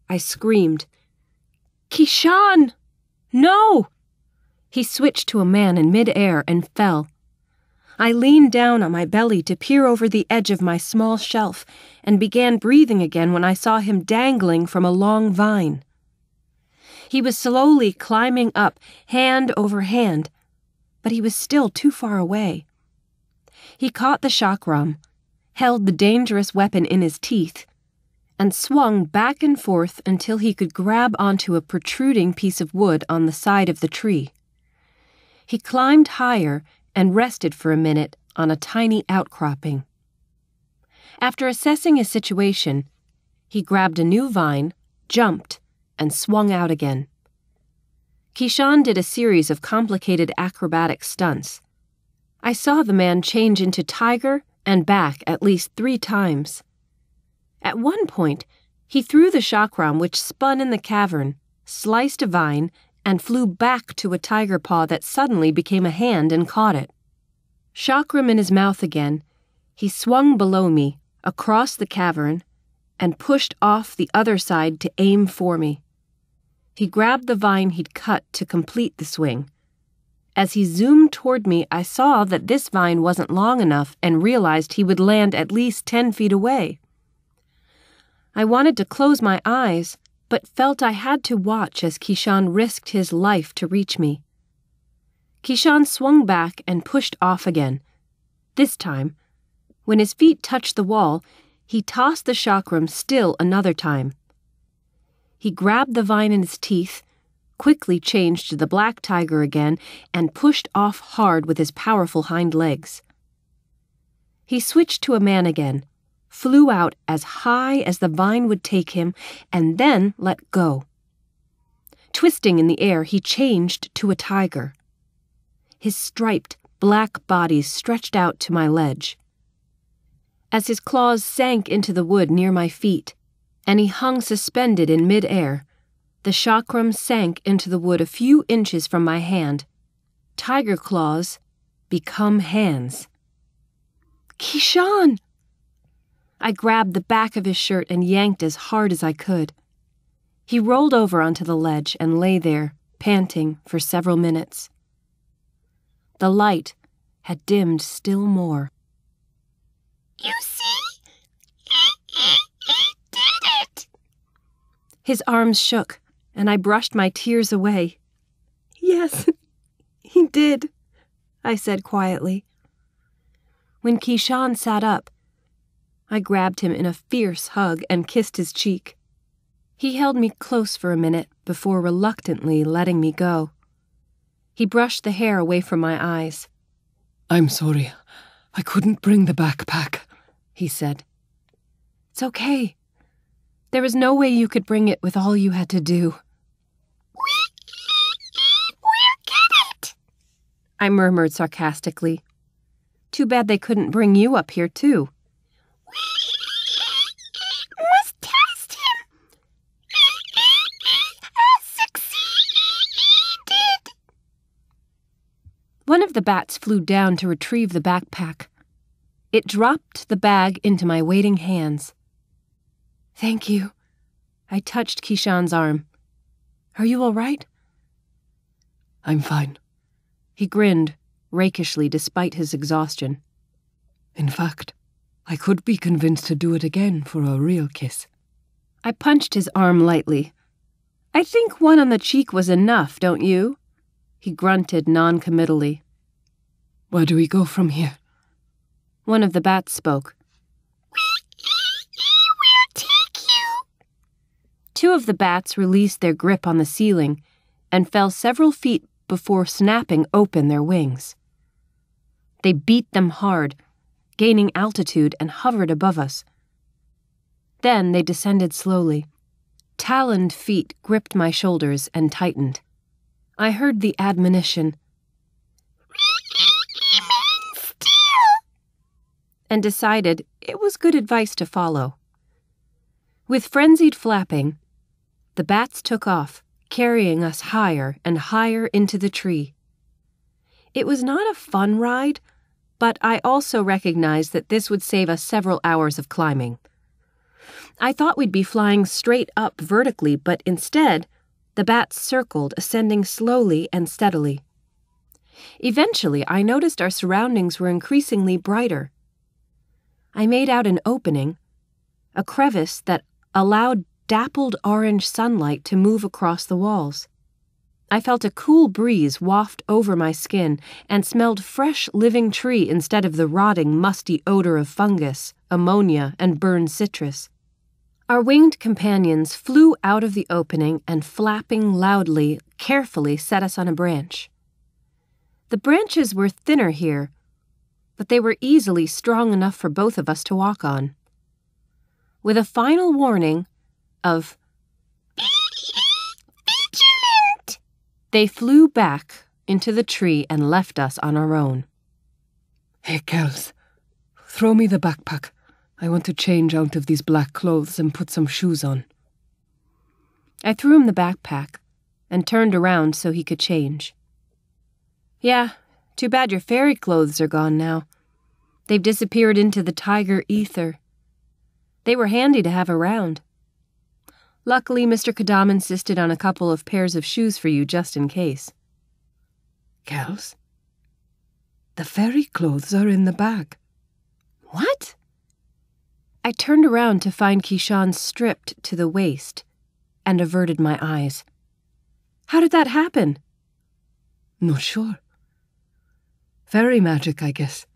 I screamed. "Kishan! No!" He switched to a man in mid-air and fell. I leaned down on my belly to peer over the edge of my small shelf and began breathing again when I saw him dangling from a long vine. He was slowly climbing up, hand over hand, but he was still too far away. He caught the chakram, held the dangerous weapon in his teeth, and swung back and forth until he could grab onto a protruding piece of wood on the side of the tree. He climbed higher and rested for a minute on a tiny outcropping. After assessing his situation, he grabbed a new vine, jumped, and swung out again. Kishan did a series of complicated acrobatic stunts. I saw the man change into tiger and back at least 3 times. At one point, he threw the chakram which spun in the cavern, sliced a vine, and flew back to a tiger paw that suddenly became a hand and caught it. Chakram in his mouth again, he swung below me, across the cavern, and pushed off the other side to aim for me. He grabbed the vine he'd cut to complete the swing. As he zoomed toward me, I saw that this vine wasn't long enough and realized he would land at least 10 feet away. I wanted to close my eyes, but felt I had to watch as Kishan risked his life to reach me. Kishan swung back and pushed off again. This time, when his feet touched the wall, he tossed the chakram still another time. He grabbed the vine in his teeth, quickly changed to the black tiger again, and pushed off hard with his powerful hind legs. He switched to a man again, flew out as high as the vine would take him, and then let go. Twisting in the air, he changed to a tiger. His striped, black body stretched out to my ledge. As his claws sank into the wood near my feet, and he hung suspended in mid-air, the chakram sank into the wood a few inches from my hand. Tiger claws become hands. "Kishan!" I grabbed the back of his shirt and yanked as hard as I could. He rolled over onto the ledge and lay there, panting, for several minutes. The light had dimmed still more. "You see? He did it!" His arms shook, and I brushed my tears away. "Yes, he did," I said quietly. When Kishan sat up, I grabbed him in a fierce hug and kissed his cheek. He held me close for a minute before reluctantly letting me go. He brushed the hair away from my eyes. "I'm sorry. I couldn't bring the backpack," he said. "It's okay. There was no way you could bring it with all you had to do." We'll get it!" I murmured sarcastically. Too bad they couldn't bring you up here, too. We must test him. He has succeeded. One of the bats flew down to retrieve the backpack. It dropped the bag into my waiting hands. "Thank you." I touched Kishan's arm. "Are you all right?" "I'm fine." He grinned, rakishly despite his exhaustion. "In fact, I could be convinced to do it again for a real kiss." I punched his arm lightly. "I think one on the cheek was enough, don't you?" He grunted non-committally. "Where do we go from here?" One of the bats spoke. We'll take you." 2 of the bats released their grip on the ceiling and fell several feet before snapping open their wings. They beat them hard, gaining altitude, and hovered above us. Then they descended slowly. Taloned feet gripped my shoulders and tightened. I heard the admonition, "Remain still," and decided it was good advice to follow. With frenzied flapping, the bats took off, carrying us higher and higher into the tree. It was not a fun ride, but I also recognized that this would save us several hours of climbing. I thought we'd be flying straight up vertically, but instead, the bats circled, ascending slowly and steadily. Eventually, I noticed our surroundings were increasingly brighter. I made out an opening, a crevice that allowed dappled orange sunlight to move across the walls. I felt a cool breeze waft over my skin and smelled fresh living tree instead of the rotting, musty odor of fungus, ammonia, and burned citrus. Our winged companions flew out of the opening and, flapping loudly, carefully set us on a branch. The branches were thinner here, but they were easily strong enough for both of us to walk on. With a final warning of Vigilant! they flew back into the tree and left us on our own. Hey, Kels, throw me the backpack. I want to change out of these black clothes and put some shoes on. I threw him the backpack and turned around so he could change. Yeah, too bad your fairy clothes are gone now. They've disappeared into the tiger ether. They were handy to have around. Luckily, Mr. Kadam insisted on a couple of pairs of shoes for you just in case. Kels, the fairy clothes are in the bag. What? I turned around to find Kishan stripped to the waist and averted my eyes. How did that happen? Not sure. Fairy magic, I guess.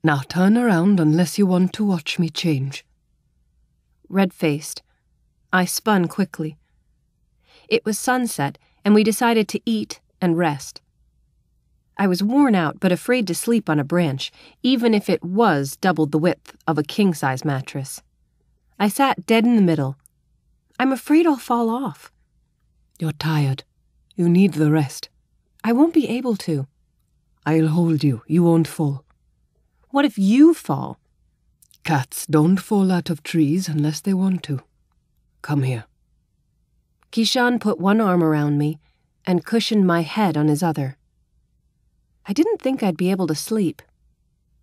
Now turn around unless you want to watch me change. Red-faced, I spun quickly. It was sunset, and we decided to eat and rest. I was worn out but afraid to sleep on a branch, even if it was doubled the width of a king-size mattress. I sat dead in the middle. I'm afraid I'll fall off. You're tired. You need the rest. I won't be able to. I'll hold you. You won't fall. What if you fall? Cats don't fall out of trees unless they want to. Come here. Kishan put one arm around me and cushioned my head on his other. I didn't think I'd be able to sleep,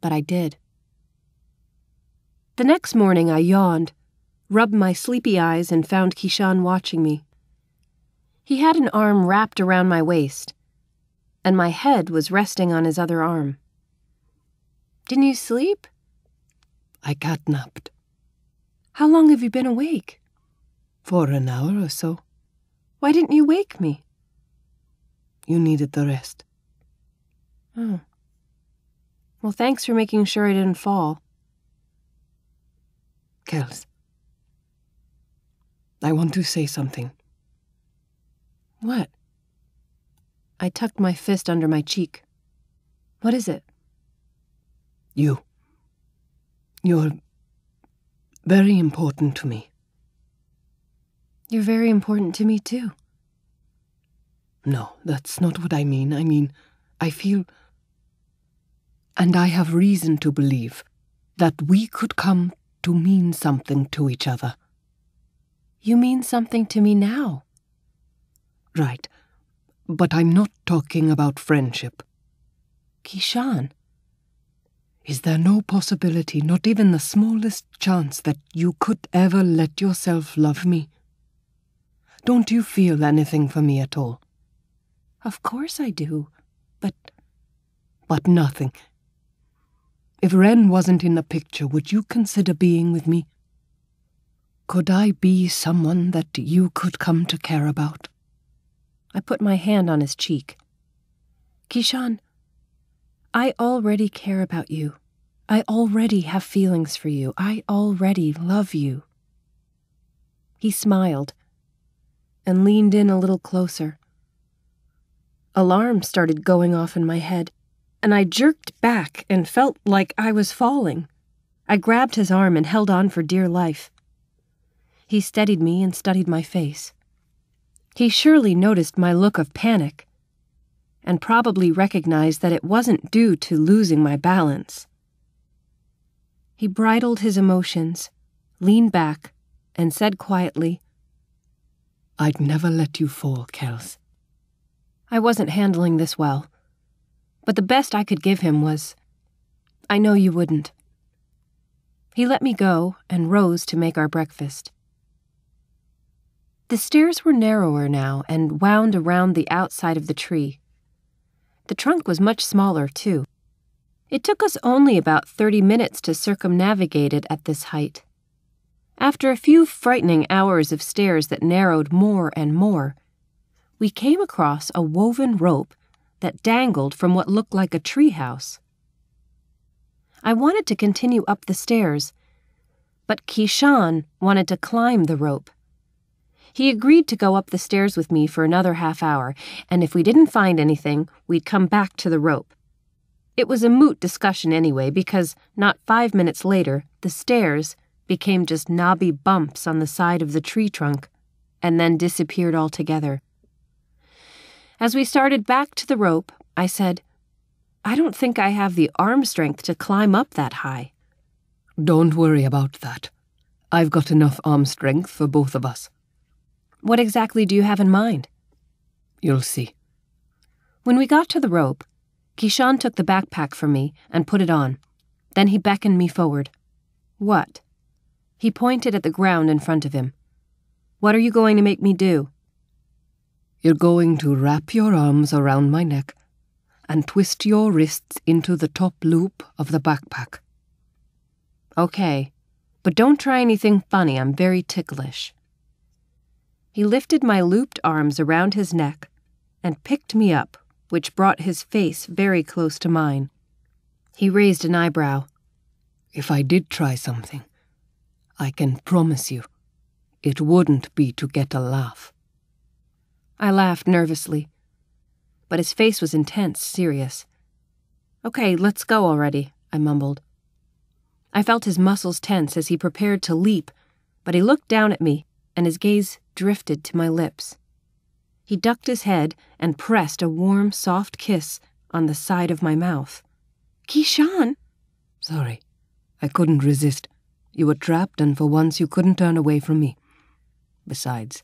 but I did. The next morning I yawned, rubbed my sleepy eyes, and found Kishan watching me. He had an arm wrapped around my waist, and my head was resting on his other arm. Didn't you sleep? I catnapped. How long have you been awake? For an hour or so. Why didn't you wake me? You needed the rest. Oh. Well, thanks for making sure I didn't fall. Kels, I want to say something. What? I tucked my fist under my cheek. What is it? You're very important to me. You're very important to me, too. No, that's not what I mean. I feel, and I have reason to believe, that we could come to mean something to each other. You mean something to me now. Right, but I'm not talking about friendship. Kishan. Is there no possibility, not even the smallest chance, that you could ever let yourself love me? Don't you feel anything for me at all? Of course I do, but... But nothing. If Ren wasn't in the picture, would you consider being with me? Could I be someone that you could come to care about? I put my hand on his cheek. Kishan, I already care about you. I already have feelings for you. I already love you. He smiled and leaned in a little closer. Alarm started going off in my head, and I jerked back and felt like I was falling. I grabbed his arm and held on for dear life. He steadied me and studied my face. He surely noticed my look of panic, and probably recognized that it wasn't due to losing my balance. He bridled his emotions, leaned back, and said quietly, I'd never let you fall, Kels. I wasn't handling this well, but the best I could give him was, I know you wouldn't. He let me go and rose to make our breakfast. The stairs were narrower now and wound around the outside of the tree. The trunk was much smaller, too. It took us only about 30 minutes to circumnavigate it at this height. After a few frightening hours of stairs that narrowed more and more, we came across a woven rope that dangled from what looked like a treehouse. I wanted to continue up the stairs, but Kishan wanted to climb the rope. He agreed to go up the stairs with me for another half hour, and if we didn't find anything, we'd come back to the rope. It was a moot discussion anyway, because not 5 minutes later, the stairs became just knobby bumps on the side of the tree trunk, and then disappeared altogether. As we started back to the rope, I said, "I don't think I have the arm strength to climb up that high." Don't worry about that. I've got enough arm strength for both of us. What exactly do you have in mind? You'll see. When we got to the rope, Kishan took the backpack from me and put it on. Then he beckoned me forward. "What?" He pointed at the ground in front of him. "What are you going to make me do?" You're going to wrap your arms around my neck and twist your wrists into the top loop of the backpack. Okay, but don't try anything funny. I'm very ticklish. He lifted my looped arms around his neck and picked me up, which brought his face very close to mine. He raised an eyebrow. If I did try something, I can promise you, it wouldn't be to get a laugh. I laughed nervously, but his face was intense, serious. "Okay, let's go already," I mumbled. I felt his muscles tense as he prepared to leap, but he looked down at me, and his gaze drifted to my lips. He ducked his head and pressed a warm, soft kiss on the side of my mouth. "Kishan!" Sorry, I couldn't resist. You were trapped, and for once you couldn't turn away from me. Besides,